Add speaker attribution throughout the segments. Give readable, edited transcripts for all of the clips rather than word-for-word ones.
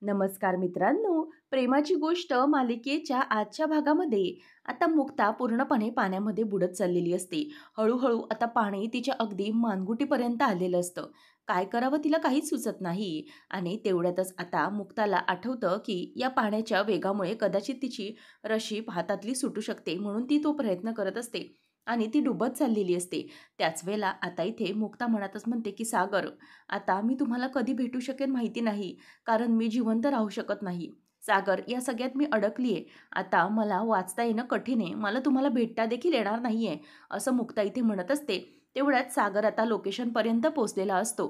Speaker 1: नमस्कार मित्रांनो, प्रेमाची गोष्ट मालिकेच्या आजच्या भागामध्ये आता मुक्ता पूर्णपणे पाण्यामध्ये बुडत चाललेली असते. हळूहळू आता पाणी तिच्या अगदी मानगुटीपर्यंत आलेलं असतं. काय करावं तिला काहीच सुचत नाही. आणि तेवढ्यातच आता मुक्ताला आठवतं की या पाण्याच्या वेगामुळे कदाचित तिची रशी हातातली सुटू शकते, म्हणून ती तो प्रयत्न करत असते आणि ती डुबत चाललेली असते. त्याच वेळेला आता इथे मुक्ता मनातच म्हणते की सागर, आता मी तुम्हाला कधी भेटू शकेन माहिती नाही, कारण मी जिवंत राहू शकत नाही. सागर, या सगळ्यात मी अडकलीये. आता मला वाचता येणं कठीण आहे. मला तुम्हाला भेटता देखील येणार नाहीये, असं मुक्ता इथे म्हणत असते. तेवढ्यात सागर आता लोकेशनपर्यंत पोहोचलेला असतो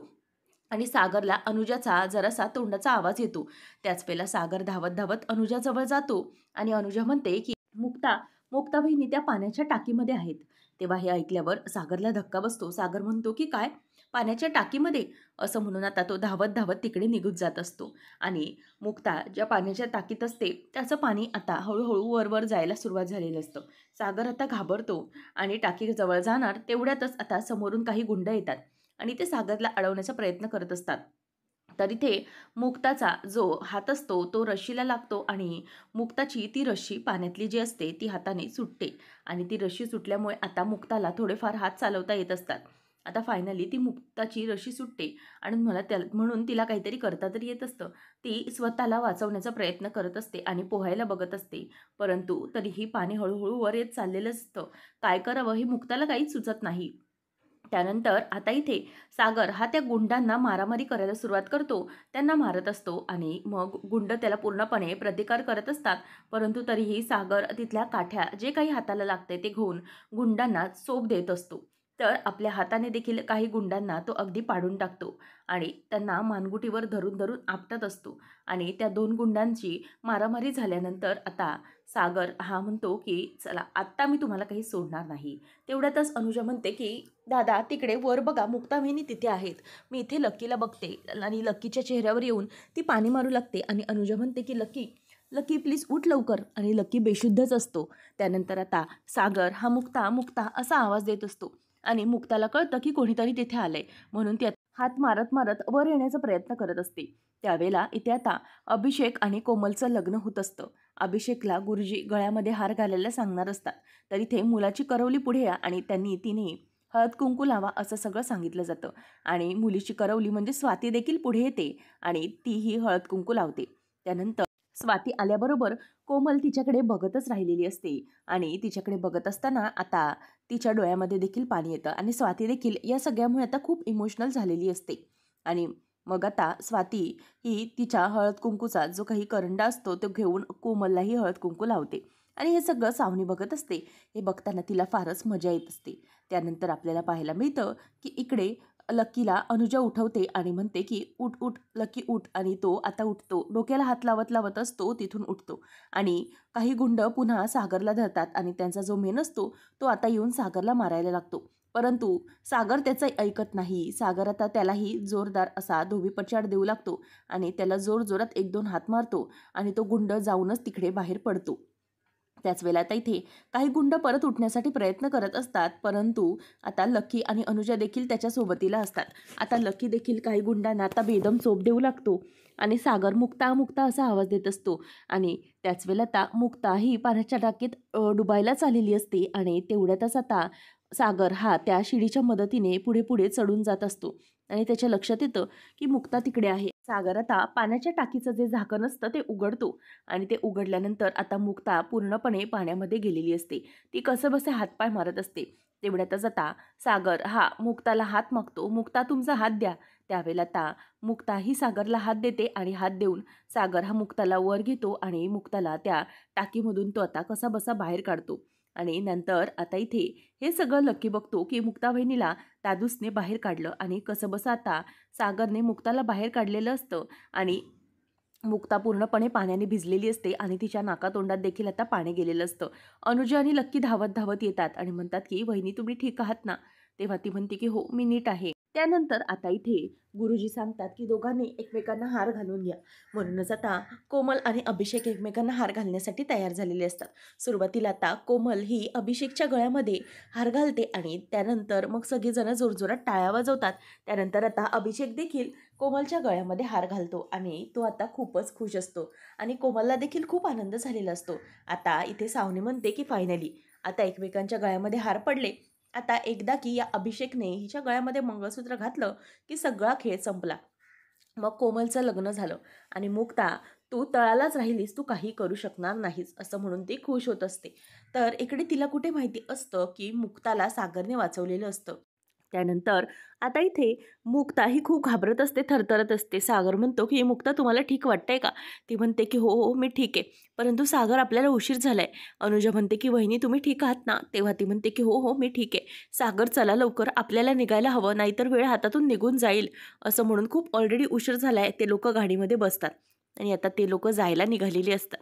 Speaker 1: आणि सागरला अनुजाचा जरासा तोंडाचा आवाज येतो. त्याच वेळेला सागर धावत-धावत अनुजाजवळ जातो आणि अनुजा म्हणते की मुक्ता, मुक्ता वहिनी त्या पाण्याच्या टाकीमध्ये आहेत. तेव्हा हे ऐकल्यावर सागरला धक्का बसतो. सागर म्हणतो की काय? पाण्याच्या टाकीमध्ये? असं म्हणून आता तो धावत-धावत तिकडे निघून जात असतो आणि मुक्ता ज्या पाण्याच्या टाकीत असते त्याचं पाणी आता हळूहळू वर-वर जायला सुरुवात झालेलं असतं. सागर आता घाबरतो आणि टाकीजवळ जाणार तेवढ्यातच आता समोरून काही गुंड येतात आणि ते सागरला अडवण्याचा प्रयत्न करत असतात. तर इथे मुक्ताचा जो हात असतो तो रश्शीला लागतो आणि मुक्ताची ती रश्शी पाण्यातली जी असते ती हाताने सुटते आणि ती रश्शी सुटल्यामुळे आता मुक्ताला थोडेफार हात चालवता येत असतात. आता फायनली ती मुक्ताची रश्शी सुटते आणि म्हणून तिला काहीतरी करता तरी येत असतं. ती स्वतःला वाचवण्याचा प्रयत्न करत असते आणि पोहायला बघत असते. परंतु तरीही पाणी हळूहळू वर येत चाललेलं असतं. काय करावं हे मुक्ताला काहीच सुचत नाही. त्यानंतर आता इथे सागर हा त्या गुंडांना मारामारी करायला सुरुवात करतो. त्यांना मारत असतो आणि मग गुंड त्याला पूर्णपणे प्रतिकार करत असतात. परंतु तरीही सागर तिथल्या काठ्या जे काही हाताला लागते ते घेऊन गुंडांना चोप देत असतो. तर आपल्या हाताने देखील काही गुंडांना तो अगदी पाडून टाकतो आणि त्यांना मानगुटीवर धरून धरून आपटत असतो. आणि त्या 2 गुंडांची मारामारी झाल्यानंतर आता सागर हा म्हणतो की चला आत्ता मी तुम्हाला काही सोडणार नाही. तेवढ्यातच अनुजा म्हणते की दादा, तिकडे वर बघा, मुक्ता वहिनी तिथे आहेत. मी इथे लक्कीला बघते आणि लक्कीच्या चेहऱ्यावर येऊन ती पाणी मारू लागते आणि अनुजा म्हणते की लक्की, लक्की प्लीज उठ लवकर. आणि लक्की बेशुद्धच असतो. त्यानंतर आता सागर हा मुक्ता, मुक्ता असा आवाज देत असतो आणि मुक्ताला कळतं की कोणीतरी तिथे आलंय, म्हणून ती हात मारत मारत वर येण्याचा प्रयत्न करत असते. त्यावेळेला इथे आता अभिषेक आणि कोमलचं लग्न होत असतं. अभिषेकला गुरुजी गळ्यामध्ये हार घालायला सांगणार असतात. तर इथे मुलाची करवली पुढे या आणि तिने हळद कुंकू लावा असं सगळं सांगितलं जातं आणि मुलीची करवली म्हणजे स्वाती देखील पुढे येते आणि तीही हळद कुंकू लावते. त्यानंतर स्वाती आल्याबरोबर कोमल तिच्याकडे बघतच राहिलेली असते आणि तिच्याकडे बघत असताना आता तिच्या डोळ्यामध्ये देखील पाणी येतं आणि स्वाती देखील या सगळ्यामुळे आता खूप इमोशनल झालेली असते. आणि मग आता स्वाती ही तिच्या हळद कुंकूचा जो काही करंडा असतो तो घेऊन कोमललाही हळद कुंकू लावते आणि हे सगळं सावनी बघत असते. हे बघताना तिला फारच मजा येत असते. त्यानंतर आपल्याला पाहायला मिळतं की इकडे लक्कीला अनुजा उठवते आणि म्हणते की उठ उठ लक्की उठ, आणि तो आता उठतो. डोक्याला हात लावत लावतच तो तिथून उठतो आणि काही गुंड पुन्हा सागरला धरतात आणि त्यांचा जो मेन असतो तो आता येऊन सागरला मारायला लागतो. परंतु सागर त्याचं ऐकत नाही. सागर आता त्यालाही जोरदार असा धोबीपछाड देऊ लागतो आणि त्याला जोरजोरात 1-2 हात मारतो आणि तो गुंड जाऊनच तिकडे बाहेर पडतो. त्याच वेळेला आता इथे काही गुंड परत उठण्यासाठी प्रयत्न करत असतात, परंतु आता लकी आणि अनुजा देखील त्याच्या सोबतीला असतात. आता लकी देखील काही गुंडांना आता बेदम चोप देऊ लागतो आणि सागर मुक्ता, मुक्ता असा आवाज देत असतो आणि त्याच वेळेला आता मुक्ता ही पाण्याच्या टाकीत डुबायलाच आलेली असते आणि तेवढ्यातच आता सागर हा त्या शिडीच्या मदतीने पुढे पुढे चढून जात असतो आणि त्याच्या लक्षात येतं की मुक्ता तिकडे आहे. सागर आता पाण्याच्या टाकीचं जे झाकण असतं ते उघडतो आणि ते उघडल्यानंतर आता मुक्ता पूर्णपणे पाण्यामध्ये गेलेली असते. ती कसंबसे हातपाय मारत असते. तेवढ्यातच आता सागर हा मुक्ताला हात मागतो. मुक्ता तुमचा हात द्या. त्यावेळेला आता मुक्ता ही सागरला हात देते आणि हात देऊन सागर हा मुक्ताला वर घेतो आणि मुक्ताला त्या टाकीमधून तो आता कसाबसा बाहेर काढतो. आणि नंतर आता इथे हे सगळं लक्की बघतो की मुक्ता वहिनीला दादूसने बाहेर काढलं आणि कसंबसं आता सागरने मुक्ताला बाहेर काढलेलं असतं आणि मुक्ता पूर्णपणे पाण्याने भिजलेली असते आणि तिच्या नाकातोंडात देखील आता पाणी गेलेलं असतं. अनुजा आणि लक्की धावत धावत येतात आणि म्हणतात की वहिनी तुम्ही ठीक आहात ना? तेव्हा ती म्हणते की हो मी नीट आहे. त्यानंतर आता इथे गुरुजी सांगतात, की दोघांनी एकमेकांना हार घालून घ्या. म्हणूनच आता कोमल आणि अभिषेक एकमेकांना हार घालण्यासाठी तयार झालेले असतात. सुरुवातीला आता कोमल ही अभिषेकच्या गळ्यामध्ये हार घालते आणि त्यानंतर मग सगळेजण जोरजोरात टाळ्या वाजवतात. त्यानंतर आता अभिषेक देखील कोमलच्या गळ्यामध्ये हार घालतो आणि तो आता खूपच खुश असतो आणि कोमलला देखील खूप आनंद झालेला असतो. आता इथे सावनी म्हणते, की फायनली आता एकमेकांच्या गळ्यामध्ये हार पडले. आता एकदा की या अभिषेकने हिच्या गळ्यामध्ये मंगळसूत्र घातलं, की सगळा खेळ संपला. मग कोमलचं लग्न झालं आणि मुक्ता, "तू तळालाच राहिलीस, तू काही करू शकणार नाहीस," असं म्हणून ती खुश होत असते. तर इकडे तिला कुठे माहिती असतं, की मुक्ताला सागरने वाचवलेलं असतं. त्यानंतर आता इथे मुक्ता ही खूप घाबरत असते, थरथरत असते. सागर म्हणतो, की "मुक्ता तुम्हाला ठीक वाटतंय का?" ती म्हणते, की "हो, हो, मी ठीक आहे." परंतु सागर आपल्याला उशीर झालाय. अनुजा म्हणते, की "वहिनी तुम्ही ठीक आहात ना?" तेव्हा ती म्हणते, की "हो, हो, मी ठीक आहे." "सागर चला लवकर, आपल्याला निघायला हवं, नाहीतर वेळ हातातून निघून जाईल." असं म्हणून खूप ऑलरेडी उशीर झालाय. ते लोकं गाडीमध्ये बसतात आणि आता ते लोकं जायला निघालेली असतात.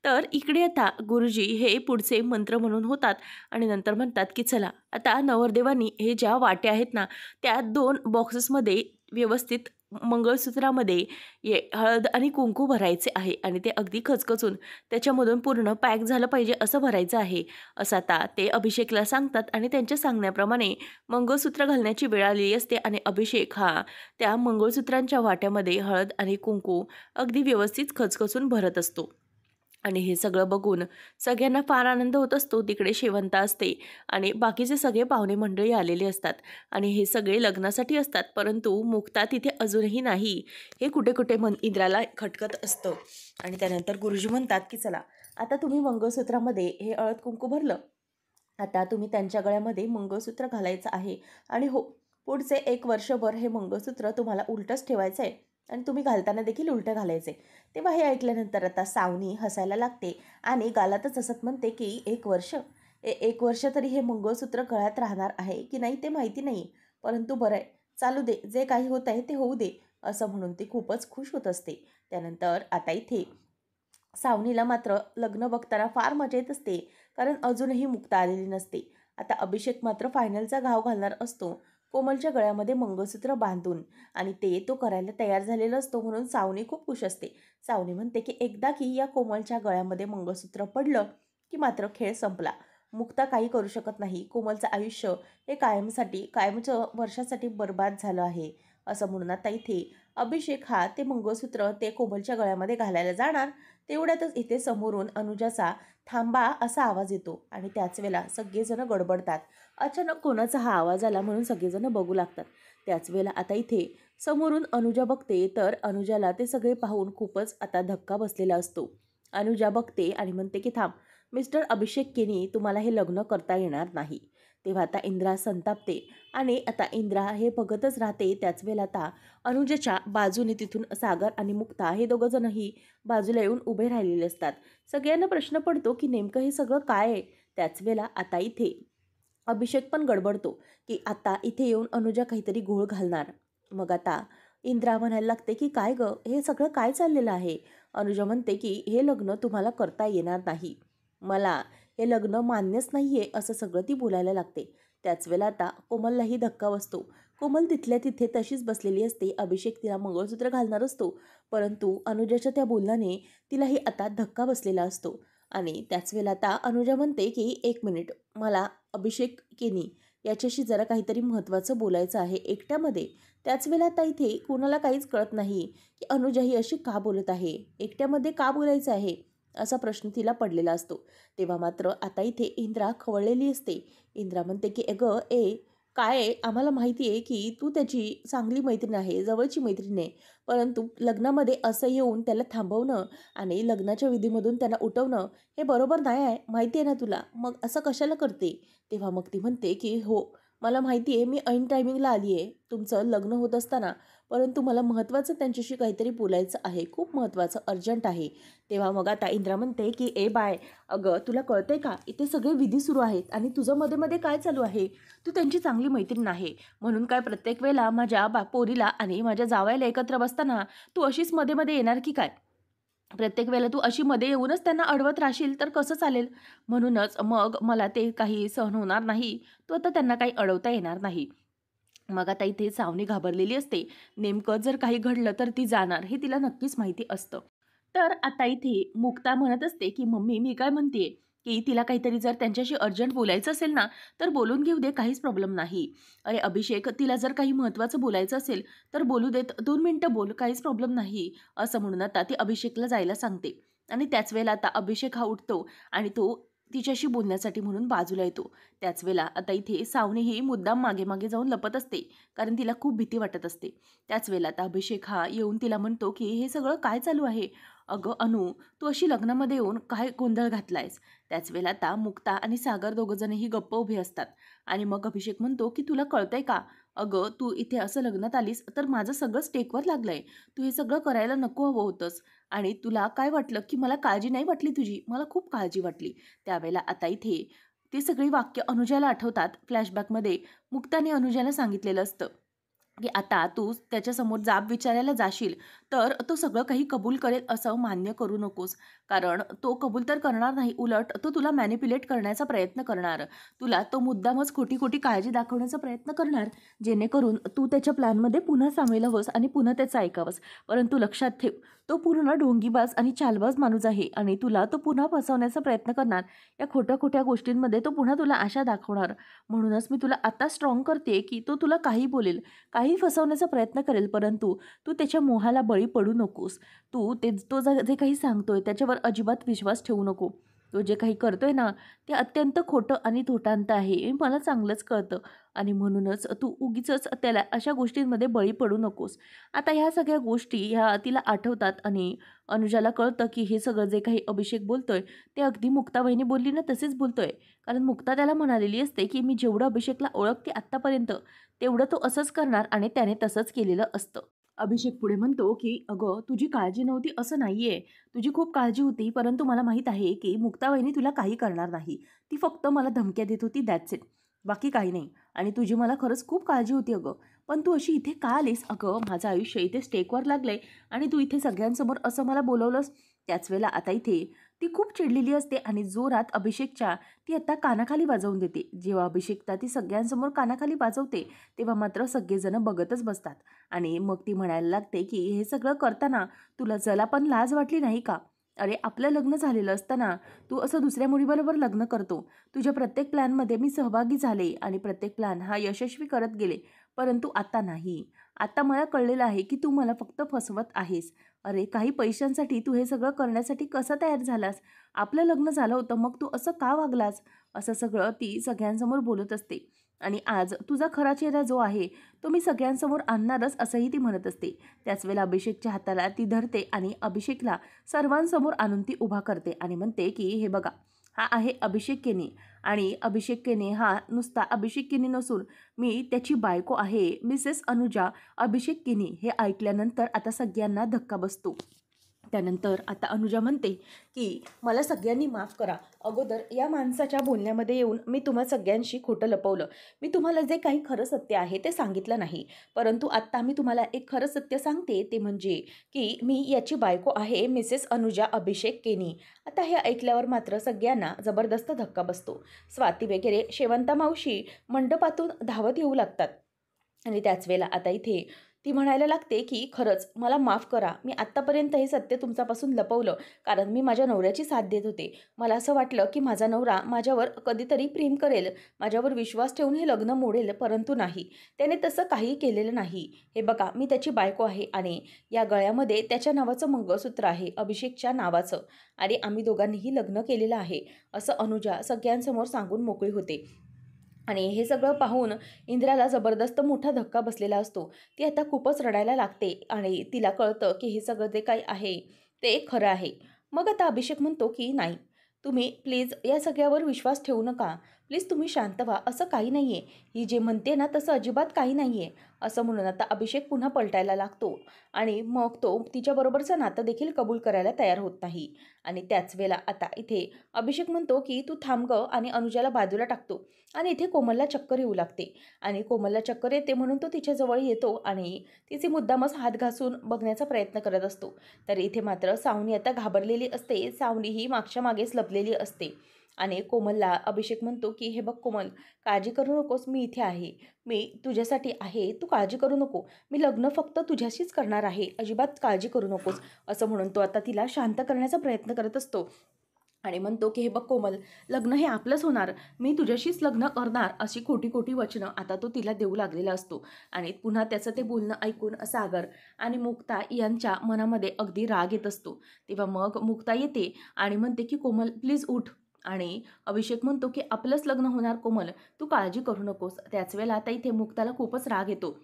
Speaker 1: तर इकडे आता गुरुजी हे पुढचे मंत्र म्हणून होतात आणि नंतर म्हणतात, की चला आता नवरदेवांनी हे ज्या वाट्या आहेत ना, त्या 2 बॉक्सेसमध्ये व्यवस्थित मंगळसूत्रामध्ये हळद आणि कुंकू भरायचे आहे आणि ते अगदी खचखचून त्याच्यामधून पूर्ण पॅक झालं पाहिजे असं भरायचं आहे. असं आता ते अभिषेकला सांगतात आणि त्यांच्या सांगण्याप्रमाणे मंगळसूत्र घालण्याची वेळ आलेली असते आणि अभिषेक हा त्या मंगळसूत्रांच्या वाट्यामध्ये हळद आणि कुंकू अगदी व्यवस्थित खचखचून भरत असतो. आणि हे सगळं बघून सगळ्यांना फार आनंद होत असतो. तिकडे शेवंता असते आणि बाकीचे सगळे पाहुणे मंडळी आलेले असतात आणि हे सगळे लग्नासाठी असतात. परंतु मुक्ता तिथे अजूनही नाही. हे कुठे-कुठे इंद्राला खटकत असतं आणि त्यानंतर गुरुजी म्हणतात, की "चला, आता तुम्ही मंगळसूत्रामध्ये हे हळद-कुंकू भरलं. आता तुम्ही त्यांच्या गळ्यामध्ये मंगळसूत्र घालायचं आहे आणि हो, पुढचे 1 वर्षभर हे मंगळसूत्र तुम्हाला उलटंच ठेवायचं आहे आणि तुम्ही घालताना देखील उलटं घालायचं आहे." तेव्हा हे ऐकल्यानंतर आता सावनी हसायला लागते आणि गालातच हसत म्हणते, की 1 वर्ष? 1 वर्ष तरी हे मंगळसूत्र गळ्यात राहणार आहे की नाही ते माहिती नाही. परंतु बरं आहे, चालू दे, जे काही होत आहे ते होऊ दे, असं म्हणून ती खूपच खुश होत असते. त्यानंतर आता इथे सावनीला मात्र लग्न बघताना फार मजा येत असते, कारण अजूनही मुक्ता आलेली नसते. आता अभिषेक मात्र फायनलचा घाव घालणार असतो, कोमलच्या गळ्यामध्ये मंगळसूत्र बांधून आणि ते तो करायला तयार झालेला असतो म्हणून सावनी खूप खुश असते. सावनी म्हणते, की एकदा की या कोमलच्या गळ्यामध्ये मंगळसूत्र पडलं, की मात्र खेळ संपला. मुक्ता काही करू शकत नाही. कोमलचं आयुष्य हे कायमचं वर्षासाठी बरबाद झालं आहे, असं म्हणून आता इथे अभिषेक हा ते मंगळसूत्र ते कोमलच्या गळ्यामध्ये घालायला जाणार. तेवढ्यातच इथे समोरून अनुजाचा "थांबा" असा आवाज येतो आणि त्याच वेळेला सगळेजण गडबडतात. अचानक कोणाचा हा आवाज आला म्हणून सगळेजण बघू लागतात. त्याच वेळेला आता इथे समोरून अनुजा बघते, तर अनुजाला ते सगळे पाहून खूपच आता धक्का बसलेला असतो. अनुजा बघते आणि म्हणते, की "थांब, मिस्टर अभिषेक केनी, तुम्हाला हे लग्न करता येणार नाही." तेव्हा आता इंद्रा संतापते आणि आता इंद्रा हे बघतच राहते. त्याच वेळेला आता अनुजाच्या बाजूने तिथून सागर आणि मुक्ता हे दोघंजणही बाजूला येऊन उभे राहिलेले असतात. सगळ्यांना प्रश्न पडतो, की नेमकं हे सगळं काय आहे? त्याच वेळेला आता इथे अभिषेक पण गडबडतो, की आता इथे येऊन अनुजा काहीतरी घोळ घालणार. मग आता इंद्रा म्हणायला लागते, की "काय गं, हे सगळं काय चाललेलं आहे?" अनुजा म्हणते, की "हे लग्न तुम्हाला करता येणार नाही. मला हे लग्न मान्यच नाही आहे," असं सगळं ती बोलायला लागते. त्याच वेळेला आता कोमललाही धक्का बसतो. कोमल तिथल्या तिथे तशीच बसलेली असते. अभिषेक तिला मंगळसूत्र घालणार असतो, परंतु अनुजाच्या त्या बोलण्याने तिलाही आता धक्का बसलेला असतो. आणि त्याच वेळेला आता अनुजा म्हणते, की "1 मिनिट, मला अभिषेक केनी याच्याशी जरा काहीतरी महत्त्वाचं बोलायचं आहे एकट्यामध्ये." त्याच वेळेला आता इथे कोणाला काहीच कळत नाही, की अनुजा ही अशी का बोलत आहे? एकट्यामध्ये का बोलायचं आहे? असा प्रश्न तिला पडलेला असतो. तेव्हा मात्र आता इथे इंद्रा खवळलेली असते. इंद्रा म्हणते, की "अगं ए, काय आहे, आम्हाला माहिती आहे की तू त्याची चांगली मैत्रीण आहे, जवळची मैत्रीण आहे. परंतु लग्नामध्ये असं येऊन त्याला थांबवणं आणि लग्नाच्या विधीमधून त्यांना उठवणं हे बरोबर नाही आहे, माहिती आहे ना तुला. मग असं कशाला करते?" तेव्हा मग ती म्हणते, की "हो, मला माहिती आहे, मी ऐन टायमिंगला आली आहे तुमचं लग्न होत असताना. परंतु मला महत्त्वाचं त्यांच्याशी काहीतरी बोलायचं आहे, खूप महत्त्वाचं, अर्जंट आहे." तेव्हा मग आता इंद्रा म्हणते, की "ए बाय, अगं तुला कळतंय का? इथे सगळे विधी सुरू आहेत आणि तुझं मध्ये-मध्ये काय चालू आहे? तू त्यांची चांगली मैत्रीण आहे. म्हणून काय प्रत्येक वेळेला माझ्या पोरीला आणि माझ्या जावयाला एकत्र बसताना तू अशीच मध्ये-मध्ये येणार की काय? प्रत्येक वेळेला तू अशी मध्ये येऊनच त्यांना अडवत राहशील तर कसं चालेल? म्हणूनच मग मला ते काही सहन होणार नाही. तू आता त्यांना काही अडवता येणार नाही." मग आता इथे सावनी घाबरलेली असते. नेमकं जर काही घडलं तर ती जाणार हे तिला नक्कीच माहिती असतं. तर आता इथे मुक्ता म्हणत असते, की "मम्मी मी काय म्हणतेय, की तिला काहीतरी जर त्यांच्याशी अर्जंट बोलायचं असेल ना, तर बोलून घेऊ दे, काहीच प्रॉब्लेम नाही. अरे अभिषेक, तिला जर काही महत्त्वाचं बोलायचं असेल, तर बोलू देत. 2 मिनिटं बोल, काहीच प्रॉब्लेम नाही." असं म्हणून आता ती अभिषेकला जायला सांगते. आणि त्याच वेळेला आता अभिषेक हा उठतो आणि तो तिच्याशी बोलण्यासाठी म्हणून बाजूला येतो. त्याच वेळेला आता इथे सावनी ही मुद्दाम मागे-मागे जाऊन लपत असते, कारण तिला खूप भीती वाटत असते. त्याच वेळेला आता अभिषेक हा येऊन तिला म्हणतो, की "हे सगळं काय चालू आहे? अगं अनु, तू अशी लग्नामध्ये येऊन काय गोंधळ घातलायस?" त्याच वेळेला आता मुक्ता आणि सागर दोघंजणही गप्प उभे असतात आणि मग अभिषेक म्हणतो, की "तुला कळतंय का? अगं तू इथे असं लग्नात आलीस तर माझं सगळं स्टेकवर लागलंय. तू हे सगळं करायला नको हवं होतंस आणि तुला काय वाटलं, की मला काळजी नाही वाटली तुझी? मला खूप काळजी वाटली." त्यावेळेला आता इथे ती सगळी वाक्य अनुजाला आठवतात. फ्लॅशबॅकमध्ये मुक्ताने अनुजाला सांगितलेलं असतं, की आता तू त्याच्यासमोर जाब विचारायला जाशील, तर तो सगळं काही कबूल करेल असं मान्य करू नकोस. कारण तो कबूल तर करणार नाही, उलट तो तुला मॅनिप्युलेट करण्याचा प्रयत्न करणार. तुला तो मुद्दामच खोटी-खोटी काळजी दाखवण्याचा प्रयत्न करणार, जेणेकरून तू त्याच्या प्लॅनमध्ये पुन्हा सामील व्हावंस आणि पुन्हा त्याचं ऐकावंस. परंतु लक्षात ठेव, तो पूर्ण ढोंगीबाज आणि चालबाज माणूस आहे आणि तुला तो पुन्हा फसवण्याचा प्रयत्न करणार. या खोट्या-खोट्या गोष्टींमध्ये तो पुन्हा तुला आशा दाखवणार. म्हणूनच मी तुला आता स्ट्राँग करते, की तो तुला काही बोलेल, काही फसवण्याचा प्रयत्न करेल, परंतु तू त्याच्या मोहाला बळी पडू नकोस. तू तो जे काही सांगतोय त्याच्यावर अजिबात विश्वास ठेवू नको. तो जे काही करतोय ना, ते अत्यंत खोटं आणि धोटांत आहे, हे मला चांगलंच कळतं आणि म्हणूनच तू उगीचच त्याला अशा गोष्टींमध्ये बळी पडू नकोस. आता ह्या सगळ्या गोष्टी ह्या तिला आठवतात आणि अनुजाला कळतं, की हे सगळं जे काही अभिषेक बोलतोय, ते अगदी मुक्ता वहिनी बोलली ना तसेच बोलतोय. कारण मुक्ता त्याला म्हणालेली असते, की "मी जेवढं अभिषेकला ओळखते आत्तापर्यंत, तेवढं तो असंच करणार आणि त्याने तसंच केलेलं असतं." अभिषेक पुढे म्हणतो, की "अगं, तुझी काळजी नव्हती असं नाहीये. तुझी खूप काळजी होती, परंतु मला माहीत आहे, की मुक्ता वहिनी तुला काही करणार नाही. ती फक्त मला धमक्या देत होती, दॅट्स इट. बाकी काही नाही. आणि तुझी मला खरंच खूप काळजी होती अगं. पण तू अशी इथे का आलीस? अगं, माझं आयुष्य इथे स्टेकवर लागलंय आणि तू इथे सगळ्यांसमोर असं मला बोलवलंस." त्याच वेळेला आता इथे ती खूप चिडलेली असते आणि जोरात अभिषेकच्या ती आता कानाखाली वाजवून देते. जेव्हा अभिषेकता ती सगळ्यांसमोर कानाखाली वाजवते, तेव्हा मात्र सगळेजण बघतच बसतात. आणि मग ती म्हणायला लागते, की "हे सगळं करताना तुला जरा पण लाज वाटली नाही का? अरे, आपलं लग्न झालेलं असताना तू असं दुसऱ्या मुलीबरोबर लग्न करतो. तुझ्या प्रत्येक प्लॅनमध्ये मी सहभागी झाले आणि प्रत्येक प्लॅन हा यशस्वी करत गेले. परंतु आता नाही. आता मला कळलेलं आहे, की तू मला फक्त फसवत आहेस. अरे, काही पैशांसाठी तू हे सगळं करण्यासाठी कसा तयार झालास? आपलं लग्न झालं होतं, मग तू असं का वागलास?" असं सगळं ती सगळ्यांसमोर बोलत असते. आणि आज तुझा खरा चेहरा जो आहे, तो मी सगळ्यांसमोर आणणारच असंही ती म्हणत असते. त्याच वेळेला अभिषेकच्या हाताला ती धरते आणि अभिषेकला सर्वांसमोर आणून ती उभा करते आणि म्हणते, की "हे बघा, हा आहे अभिषेक केनी आणि अभिषेक केनी हा नुसता अभिषेक केनी नसून मी त्याची बायको आहे, मिसेस अनुजा अभिषेक केनी." हे ऐकल्यानंतर आता सगळ्यांना धक्का बसतो. त्यानंतर आता अनुजा म्हणते, की "मला सगळ्यांनी माफ करा. अगोदर या माणसाच्या बोलण्यामध्ये येऊन मी तुम्हा सगळ्यांशी खोटं लपवलं. मी तुम्हाला जे काही खरं सत्य आहे ते सांगितलं नाही. परंतु आत्ता मी तुम्हाला एक खरं सत्य सांगते, ते म्हणजे की मी याची बायको आहे, मिसेस अनुजा अभिषेक केनी." आता हे ऐकल्यावर मात्र सगळ्यांना जबरदस्त धक्का बसतो. स्वाती वगैरे शेवंता मावशी मंडपातून धावत येऊ लागतात. आणि त्याच वेळेला आता इथे ती म्हणायला लागते, की "खरंच मला माफ करा. मी आत्तापर्यंत हे सत्य तुमच्यापासून लपवलं, कारण मी माझ्या नवऱ्याची साथ देत होते. मला असं वाटलं, की माझा नवरा माझ्यावर कधीतरी प्रेम करेल, माझ्यावर विश्वास ठेवून हे लग्न मोडेल, परंतु नाही. त्याने तसं काहीही केलेलं नाही. हे बघा, मी त्याची बायको आहे आणि या गळ्यामध्ये त्याच्या नावाचं मंगळसूत्र आहे, अभिषेकच्या नावाचं, आणि आम्ही दोघांनीही लग्न केलेलं आहे." असं अनुजा सगळ्यांसमोर सांगून मोकळी होते. आणि हे सगळं पाहून इंदिराला जबरदस्त मोठा धक्का बसलेला असतो. ती आता खूपच रडायला लागते आणि तिला कळतं, की हे सगळं जे काही आहे ते खरं आहे. मग आता अभिषेक म्हणतो, की "नाही, तुम्ही प्लीज या सगळ्यावर विश्वास ठेवू नका. प्लीज तुम्ही शांत व्हा. असं काही नाही आहे. ही जे म्हणते ना तसं अजिबात काही नाही आहे." असं म्हणून आता अभिषेक पुन्हा पलटायला लागतो आणि मग तो तिच्याबरोबरचं नातं देखील कबूल करायला तयार होत नाही. आणि त्याच वेळेला आता इथे अभिषेक म्हणतो, की "तू थांब गं," आणि अनुजाला बाजूला टाकतो. आणि इथे कोमलला चक्कर येऊ लागते आणि कोमलला चक्कर येते म्हणून तो तिच्याजवळ येतो आणि तिचे मुद्दामच हात घासून बघण्याचा प्रयत्न करत असतो. तर इथे मात्र सावनी आता घाबरलेली असते. सावनी ही मागच्या मागेच लपलेली असते आणि कोमलला अभिषेक म्हणतो, की "हे बघ कोमल, काळजी करू नकोस, मी इथे आहे. मी तुझ्यासाठी आहे, तू काळजी करू नको. मी लग्न फक्त तुझ्याशीच करणार आहे, अजिबात काळजी करू नकोस." असं म्हणून तो आता तिला शांत करण्याचा प्रयत्न करत असतो आणि म्हणतो, की "हे बघ कोमल, लग्न हे आपलंच होणार. मी तुझ्याशीच लग्न करणार." अशी खोटी-खोटी वचनं आता तो तिला देऊ लागलेला असतो आणि पुन्हा त्याचं ते बोलणं ऐकून सागर आणि मुक्ता यांच्या मनामध्ये अगदी राग येत असतो. तेव्हा मग मुक्ता येते आणि म्हणते, की "कोमल प्लीज उठ." आणि अभिषेक म्हणतो, की "आपलंच लग्न होणार कोमल, तू काळजी करू नकोस." त्याच वेळेला आता इथे मुक्ताला खूपच राग येतो.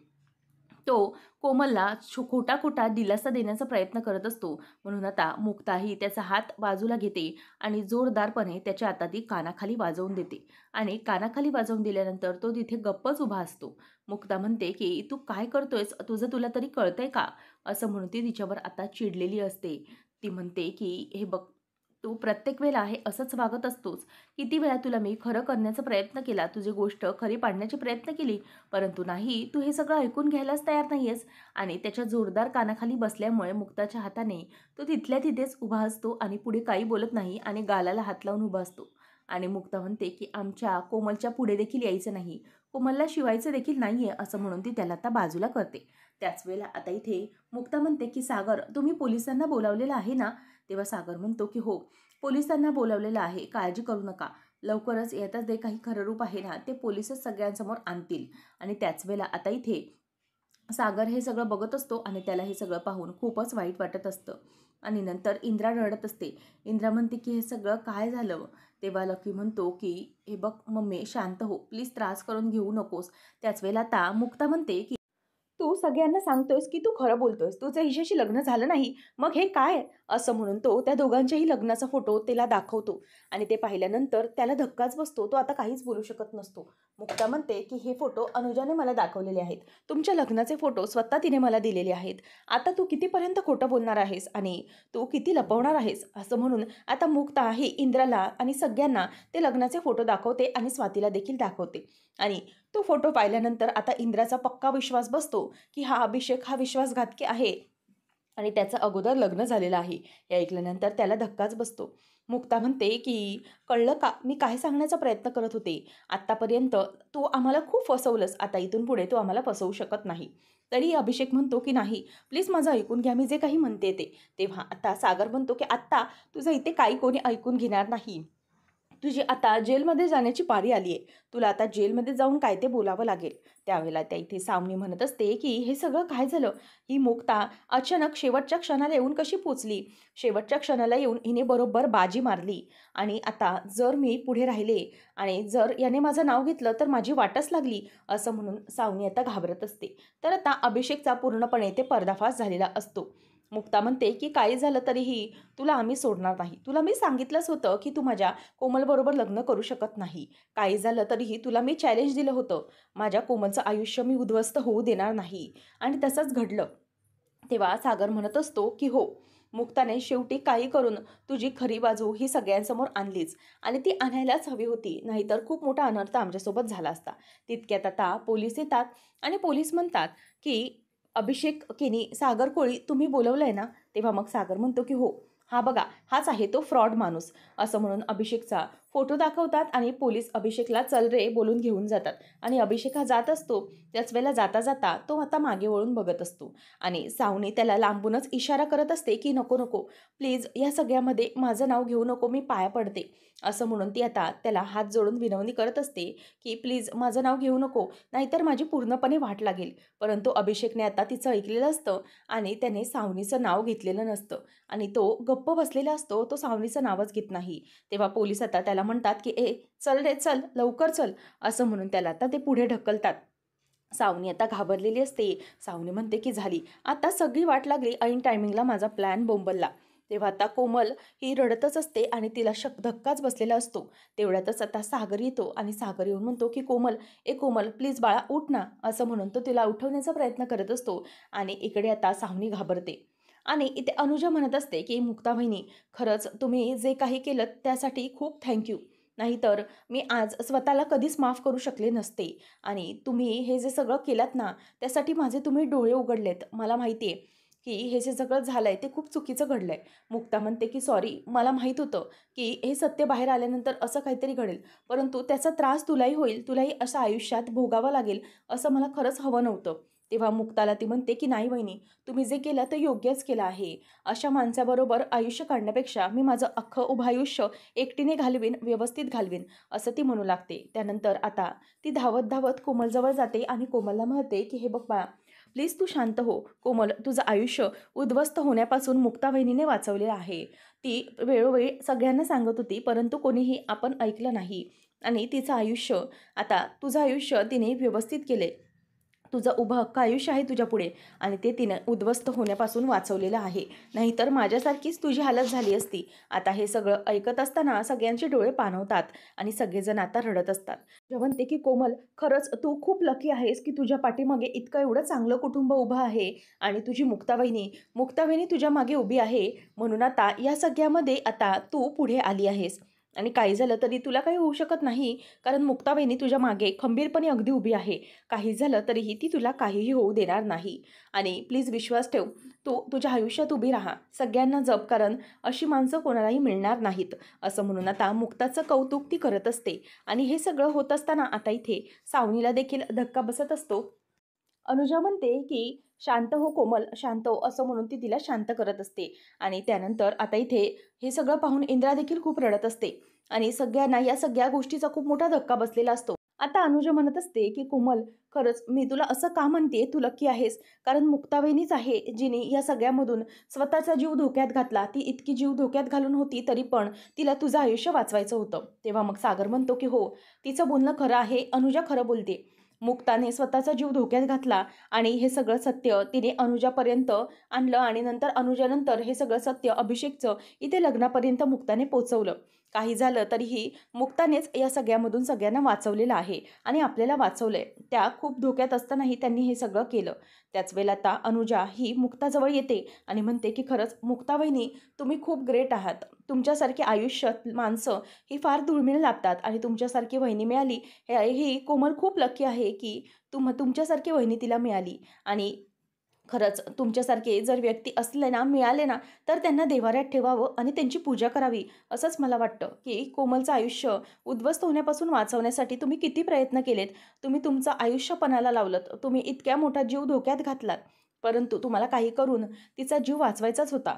Speaker 1: तो कोमलला खोटा-खोटा दिलासा देण्याचा प्रयत्न करत असतो. म्हणून आता मुक्ताही त्याचा हात बाजूला घेते आणि जोरदारपणे त्याच्या आता ती कानाखाली वाजवून देते आणि कानाखाली वाजवून दिल्यानंतर तो तिथे गप्पच उभा असतो. मुक्ता म्हणते, की "तू काय करतोयस? तुझं तुला तरी कळतंय का?" असं म्हणून ती तिच्यावर आता चिडलेली असते. ती म्हणते, की "हे बघ, तू प्रत्येक वेळेला हे असंच वागत असतोस. किती वेळा तुला मी खरं करण्याचा प्रयत्न केला, तुझी गोष्ट खरी पाडण्याचे प्रयत्न केली, परंतु नाही, तू हे सगळं ऐकून घ्यायलाच तयार नाहीयेस." आणि त्याच्या जोरदार कानाखाली बसल्यामुळे मुक्ताच्या हाताने तो तिथल्या तिथेच उभा असतो आणि पुढे काही बोलत नाही आणि गालाला हात लावून उभा असतो. आणि मुक्ता म्हणते, की "आमच्या कोमलच्या पुढे देखील यायचं नाही. कोमलला शिवायचं देखील नाहीये." असं म्हणून ती त्याला आता बाजूला करते. त्याच वेळेला आता इथे मुक्ता म्हणते, की "सागर, तुम्ही पोलिसांना बोलावलेलं आहे ना?" तेव्हा सागर म्हणतो, की "हो, पोलिसांना बोलावलेलं आहे. काळजी करू नका. लवकरच यातच जे काही खरं रूप आहे ना, ते पोलिसच सगळ्यांसमोर आणतील." आणि त्याच वेळेला आता इथे सागर हे सगळं बघत असतो आणि त्याला हे सगळं पाहून खूपच वाईट वाटत असतं. आणि नंतर इंद्रा रडत असते. इंद्रा म्हणते, की "हे सगळं काय झालं?" तेव्हा लकी म्हणतो, की "हे बघ मम्मी, शांत हो. प्लीज त्रास करून घेऊ नकोस." त्याच वेळेला आता मुक्ता म्हणते, की "तू सगळ्यांना सांगतोयस, की तू खरं बोलतोयस. तुझं हिच्याशी लग्न झालं नाही. मग हे काय?" असं म्हणून तो त्या दोघांच्याही लग्नाचा फोटो त्याला दाखवतो आणि ते पाहिल्यानंतर त्याला धक्काच बसतो. तो आता काहीच बोलू शकत नसतो. मुक्ता म्हणते, की "हे फोटो अनुजाने मला दाखवलेले आहेत. तुमच्या लग्नाचे फोटो स्वतः तिने मला दिलेले आहेत. आता तू कितीपर्यंत खोटं बोलणार आहेस आणि तू किती लपवणार आहेस?" असं म्हणून आता मुक्ता ही इंद्राला आणि सगळ्यांना ते लग्नाचे फोटो दाखवते आणि स्वातीला देखील दाखवते. आणि तो फोटो पाहिल्यानंतर आता इंद्राचा पक्का विश्वास बसतो, की हा अभिषेक हा विश्वासघातकी आहे आणि त्याचं अगोदर लग्न झालेलं आहे. हे ऐकल्यानंतर त्याला धक्काच बसतो. मुक्ता म्हणते, की "कळलं का? मी काय सांगण्याचा प्रयत्न करत होते. आत्तापर्यंत तू आम्हाला खूप फसवलंस. आता इथून पुढे तू आम्हाला फसवू शकत नाही." तरी अभिषेक म्हणतो, की "नाही, प्लीज माझं ऐकून घ्या. मी जे काही म्हणते ते." तेव्हा आता सागर म्हणतो, की "आत्ता तुझं इथे काही कोणी ऐकून घेणार नाही. तुझी आता जेलमध्ये जाण्याची पारी आली आहे. तुला आता जेलमध्ये जाऊन काय ते बोलावं लागेल." त्यावेळेला त्या इथे सावनी म्हणत असते, की "हे सगळं काय झालं? ही मुक्ता अचानक शेवटच्या क्षणाला येऊन कशी पोचली? शेवटच्या क्षणाला येऊन हिने बरोबर बाजी मारली आणि आता जर मी पुढे राहिले आणि जर याने माझं नाव घेतलं तर माझी वाटच लागली." असं म्हणून सावनी आता घाबरत असते. तर आता अभिषेकचा पूर्णपणे ते पर्दाफाश झालेला असतो. मुक्ता म्हणते, की "काही झालं तरीही तुला आम्ही सोडणार नाही. तुला मी सांगितलंच होतं, की तू माझ्या कोमलबरोबर लग्न करू शकत नाही. काही झालं तरीही तुला मी चॅलेंज दिलं होतं. माझ्या कोमलचं आयुष्य मी उद्ध्वस्त होऊ देणार नाही." आणि तसंच घडलं. तेव्हा सागर म्हणत असतो, की "हो, मुक्ताने शेवटी काही करून तुझी खरी बाजू ही सगळ्यांसमोर आणलीच आणि ती आणायलाच हवी होती. नाहीतर खूप मोठा अनर्थ आमच्यासोबत झाला असता." तितक्यात आता पोलीस येतात आणि पोलीस म्हणतात, की "अभिषेक केनी, सागर कोळी तुम्ही बोलवलंय ना?" तेव्हा मग सागर म्हणतो, की "हो. हा बघा, हाच आहे तो फ्रॉड माणूस." असं म्हणून अभिषेकचा फोटो दाखवतात आणि पोलीस अभिषेकला "चल रे" बोलून घेऊन जातात आणि अभिषेक हा जात असतो. त्याच वेळेला जाता-जाता तो आता मागे वळून बघत असतो आणि सावनी त्याला लांबूनच इशारा करत असते, की "नको, नको. प्लीज या सगळ्यामध्ये माझं नाव घेऊ नको. मी पाया पडते." असं म्हणून ती आता त्याला हात जोडून विनवणी करत असते, की "प्लीज माझं नाव घेऊ नको. नाहीतर माझी पूर्णपणे वाट लागेल." परंतु अभिषेकने आता तिचं ऐकलेलं असतं आणि त्याने सावनीचं नाव घेतलेलं नसतं आणि तो गप्प बसलेला असतो. तो सावनीचं नावच घेत नाही. तेव्हा पोलीस आता त्याला म्हणतात, की "ए, चल रे चल, लवकर चल." असं म्हणून त्याला आता ते पुढे ढकलतात. सावनी आता घाबरलेली असते. सावनी म्हणते, की "झाली. आता सगळी वाट लागली. ऐन टायमिंगला माझा प्लॅन बोंबलला." तेव्हा आता कोमल ही रडतच असते आणि तिला धक्काच बसलेला असतो. तेवढ्यातच आता सागर येतो आणि सागर येऊन म्हणतो, की "कोमल, ए कोमल, प्लीज बाळा उठ ना." असं म्हणून तो तिला उठवण्याचा प्रयत्न करत असतो आणि इकडे आता सावनी घाबरते. आणि इथे अनुजा म्हणत असते, की "मुक्ता वहिनी, खरंच तुम्ही जे काही केलंत त्यासाठी खूप थँक नाहीतर मी आज स्वतःला कधीच माफ करू शकले नसते आणि तुम्ही हे जे सगळं केलत ना, त्यासाठी माझे तुम्ही डोळे उघडलेत. मला माहिती आहे, की हे जे सगळं झालंय ते खूप चुकीचं घडलंय. मुक्ता म्हणते की "सॉरी, मला माहीत होतं की हे सत्य बाहेर आल्यानंतर असं काहीतरी घडेल. परंतु त्याचा त्रास तुलाही होईल, तुलाही असं आयुष्यात भोगावं लागेल, असं मला खरंच हवं नव्हतं." तेव्हा मुक्ताला ती म्हणते की "नाही वहिनी, तुम्ही जे केलं ते योग्यच केलं आहे. अशा माणसाबरोबर आयुष्य काढण्यापेक्षा मी माझं अख्खं उभं आयुष्य एकटीने घालवीन, व्यवस्थित घालवीन." असं ती म्हणू लागते. त्यानंतर आता ती धावत-धावत कोमलजवळ जाते आणि कोमलला म्हणते की "हे बघ बाळा, प्लीज तू शांत हो. कोमल, तुझं आयुष्य उद्ध्वस्त होण्यापासून मुक्ता वहिनीने वाचवलेलं आहे. ती वेळोवेळी सगळ्यांना सांगत होती, परंतु कोणीही आपण ऐकलं नाही आणि तिचं आयुष्य, आता तुझं आयुष्य तिने व्यवस्थित केलंय. तुझं उभं अख्खं आयुष्य आहे तुझ्यापुढे आणि ते तिनं उद्ध्वस्त होण्यापासून वाचवलेलं आहे. नाहीतर माझ्यासारखीच तुझी हालत झाली असती." आता हे सगळं ऐकत असताना सगळ्यांचे डोळे पाणवतात आणि सगळेजण आता रडत असतात. जेव्हा म्हणते की "कोमल, खरंच तू खूप लकी आहेस की तुझ्या पाठीमागे इतकं एवढं चांगलं कुटुंब उभं आहे आणि तुझी मुक्ता वहिनी तुझ्या मागे उभी आहे. म्हणून आता या सगळ्यामध्ये आता तू पुढे आली आहेस आणि काही झालं तरी तुला काही होऊ शकत नाही. कारण मुक्ता वहिनी तुझ्या मागे खंबीरपणे अगदी उभी आहे. काही झालं तरीही ती तुला काहीही होऊ देणार नाही आणि प्लीज विश्वास ठेव. तू तुझ्या आयुष्यात उभी राहा. सगळ्यांना जप, कारण अशी माणसं कोणालाही मिळणार नाहीत." असं म्हणून आता मुक्ताचं कौतुक ती करत असते आणि हे सगळं होत असताना आता इथे सावनीला देखील धक्का बसत असतो. अनुजा म्हणते की "शांत हो कोमल, शांत हो." असं म्हणून ती तिला शांत करत असते आणि त्यानंतर आता इथे हे सगळं पाहून इंद्रा देखील खूप रडत असते आणि सगळ्यांना या सगळ्या गोष्टीचा खूप मोठा धक्का बसलेला असतो. आता अनुजा म्हणत असते की "कोमल, खरंच मी तुला असं का म्हणते, तू लकी आहेस. कारण मुक्ता वहिनीच आहे जिने या सगळ्यामधून स्वतःचा जीव धोक्यात घातला. ती इतकी जीव धोक्यात घालून होती तरी पण तिला तुझं आयुष्य वाचवायचं होतं." तेव्हा मग सागर म्हणतो की "हो, तिचं बोलणं खरं आहे. अनुजा खरं बोलते. मुक्ताने स्वतःचा जीव धोक्यात घातला आणि हे सगळं सत्य तिने अनुजापर्यंत आणलं आणि नंतर अनुजानंतर हे सगळं सत्य अभिषेकचं इथे लग्नापर्यंत मुक्ताने पोहोचवलं. काही झालं तरीही मुक्तानेच या सगळ्यामधून सगळ्यांना वाचवलेलं आहे आणि आपल्याला वाचवलंय. त्या खूप धोक्यात असतानाही त्यांनी हे सगळं केलं." त्याच वेळेला आता अनुजा ही मुक्ताजवळ येते आणि म्हणते की "खरंच मुक्ता वहिनी, तुम्ही खूप ग्रेट आहात. तुमच्यासारखी आयुष्यात माणसं ही फार दुर्मिळ लाभतात आणि तुमच्यासारखी वहिनी मिळाली, ही कोमल खूप लकी आहे की तुमच्यासारखी वहिनी तिला मिळाली. आणि खरंच तुमच्यासारखे जर व्यक्ती असले ना, मिळाले ना, तर त्यांना देव्हाऱ्यात ठेवावं आणि त्यांची पूजा करावी." असंच मला वाटतं की कोमलचं आयुष्य उद्ध्वस्त होण्यापासून वाचवण्यासाठी तुम्ही किती प्रयत्न केलेत. तुम्ही तुमचं आयुष्य पणाला लावलत. तुम्ही इतक्या मोठा जीव धोक्यात घातलात. परंतु तुम्हाला काही करून तिचा जीव वाचवायचाच होता.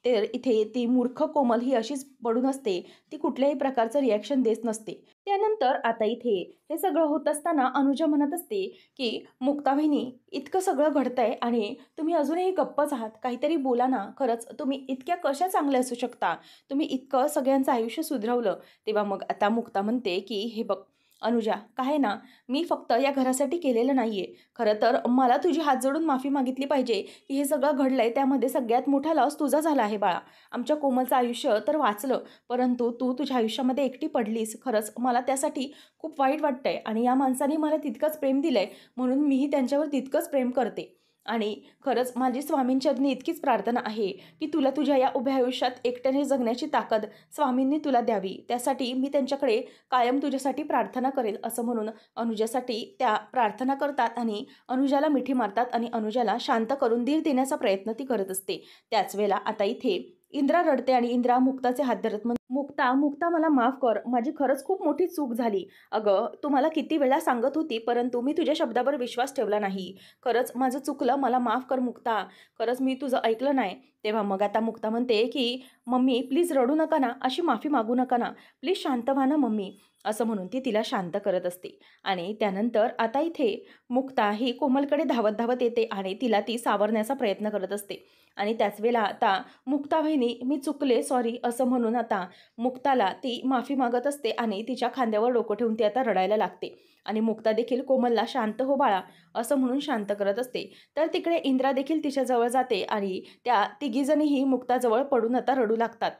Speaker 1: तर इथे ती मूर्ख कोमल ही अशीच पडून असते. ती कुठल्याही प्रकारचं रिॲक्शन देत नसते. त्यानंतर आता इथे हे सगळं होत असताना अनुजा म्हणत असते की "मुक्ता वहिनी, इतकं सगळं घडतंय आणि तुम्ही अजूनही गप्पच आहात. काहीतरी बोला ना. खरंच तुम्ही इतक्या कशा चांगल्या असू शकता? तुम्ही इतकं सगळ्यांचं आयुष्य सुधरवलं." तेव्हा मग आता मुक्ता म्हणते की "हे बघ अनुजा, काय आहे ना, मी फक्त या घरासाठी केलेलं नाहीये. खरं तर मला तुझी हात जोडून माफी मागितली पाहिजे की हे सगळं घडलंय, त्यामध्ये सगळ्यात मोठा लॉस तुझा झाला आहे बाळा. आमच्या कोमलचं आयुष्य तर वाचलं, परंतु तू तुझ्या आयुष्यामध्ये एकटी पडलीस. खरंच मला त्यासाठी खूप वाईट वाटतंय आणि या माणसाने मला तितकंच प्रेम दिलंय, म्हणून मीही त्यांच्यावर तितकंच प्रेम करते. आणि खरंच माझी स्वामींचरणी इतकीच प्रार्थना आहे की तुला तुझ्या या उभ्या आयुष्यात एकट्याने जगण्याची ताकद स्वामींनी तुला द्यावी. त्यासाठी मी त्यांच्याकडे कायम तुझ्यासाठी प्रार्थना करेल." असं म्हणून अनुजासाठी त्या प्रार्थना करतात आणि अनुजाला मिठी मारतात आणि अनुजाला शांत करून धीर देण्याचा प्रयत्न ती करत असते. त्याच वेळेला आता इथे इंद्रा रडते आणि इंद्रा मुक्ताचे हात धरत म्हणते, "मुक्ता, मुक्ता, मला माफ कर. माझी खरंच खूप मोठी चूक झाली. अगं, तू मला किती वेळा सांगत होती, परंतु मी तुझ्या शब्दावर विश्वास ठेवला नाही. खरंच माझं चुकलं. मला माफ कर मुक्ता. खरंच मी तुझं ऐकलं नाही." तेव्हा मग आता मुक्ता म्हणते की "मम्मी, प्लीज रडू नका ना. अशी माफी मागू नका ना. प्लीज शांत व्हा ना मम्मी." असं म्हणून ती तिला शांत करत असते. आणि त्यानंतर आता इथे मुक्ता ही कोमलकडे धावत-धावत येते आणि तिला ती सावरण्याचा प्रयत्न करत असते. आणि त्याच वेळेला आता मुक्ता वहिनी, "मी चुकले, सॉरी." असं म्हणून आता मुक्ताला ती माफी मागत असते आणि तिच्या खांद्यावर डोकं ठेवून ती आता रडायला लागते. आणि मुक्ता देखील कोमलला "शांत हो बाळा." असं म्हणून शांत करत असते. तर तिकडे इंद्रा देखील तिच्याजवळ जाते आणि त्या तिघीजणीही मुक्ताजवळ पडून आता रडू लागतात.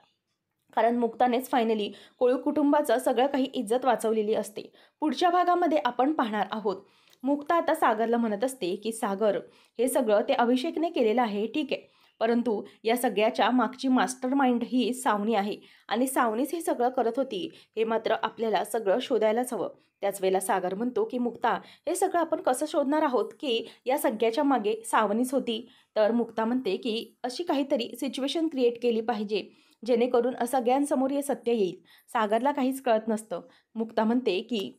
Speaker 1: कारण मुक्तानेच फायनली कोळी कुटुंबाचं सगळं काही इज्जत वाचवलेली असते. पुढच्या भागामध्ये आपण पाहणार आहोत. मुक्ता आता सागरला म्हणत असते की "सागर, हे सगळं ते अभिषेकने केलेलं आहे, ठीक आहे. परंतु या सगळ्याच्या मागची मास्टरमाइंड ही सावनी आहे आणि सावनीच हे सगळं करत होती हे मात्र आपल्याला सगळं शोधायलाच हवं. त्याच वेळेला सागर म्हणतो, की मुक्ता हे सगळं आपण कसं शोधणार आहोत, की या सगळ्याच्या मागे सावनीच होती. तर मुक्ता म्हणते, की अशी काहीतरी सिच्युएशन क्रिएट केली पाहिजे, जेणेकरून सगळ्यांसमोर हे सत्य येईल. सागरला काहीच कळत नसतं. मुक्ता म्हणते, की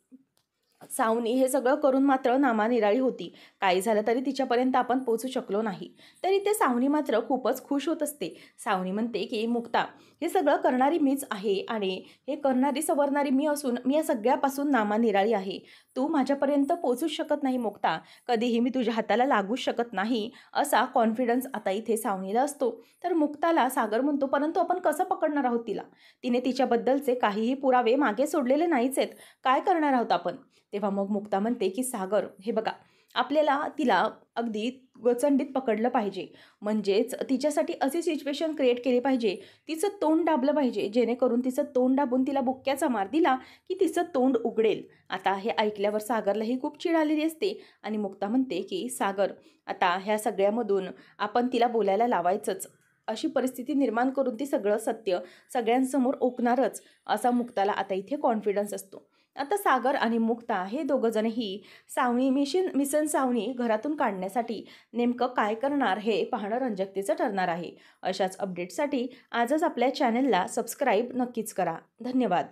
Speaker 1: सावनी हे सगळं करून मात्र नामानिराळी होती. काही झालं तरी तिच्यापर्यंत आपण पोहोचू शकलो नाही. तरी ते सावनी मात्र खूपच खुश होत असते. सावनी म्हणते, की मुक्ता हे सगळं करणारी मीच आहे आणि हे करणारी सवरणारी मी असून मी या सगळ्यापासून नामानिराळी आहे. तू माझ्यापर्यंत पोहोचूच शकत नाही मुक्ता. कधीही मी तुझ्या हाताला लागूच शकत नाही, असा कॉन्फिडन्स आता इथे सावनीला असतो. तर मुक्ताला सागर म्हणतो, परंतु आपण कसं पकडणार आहोत तिला? तिने तिच्याबद्दलचे काहीही पुरावे मागे सोडलेले नाहीच आहेत. काय करणार आहोत आपण? तेव्हा मग मुक्ता म्हणते, की सागर हे बघा, आपल्याला तिला अगदी गचंडीत पकडलं पाहिजे. म्हणजेच तिच्यासाठी अशी सिच्युएशन क्रिएट केली पाहिजे, तिचं तोंड दाबलं पाहिजे, जेणेकरून तिचं तोंड दाबून तिला बुक्क्याचा मार दिला, की तिचं तोंड उघडेल. आता हे ऐकल्यावर सागरलाही खूप चिड आलेली असते आणि मुक्ता म्हणते, की सागर आता ह्या सगळ्यामधून आपण तिला बोलायला लावायचंच. अशी परिस्थिती निर्माण करून ती सगळं सत्य सगळ्यांसमोर ओकणारच, असा मुक्ताला आता इथे कॉन्फिडन्स असतो. आता सागर आणि मुक्ता हे दोघंजणही सावनी मिशन सावनी घरातून काढण्यासाठी नेमकं काय करणार हे पाहणं रंजकतेचं ठरणार आहे. अशाच अपडेट्ससाठी आजच आपल्या चॅनलला सबस्क्राईब नक्कीच करा. धन्यवाद.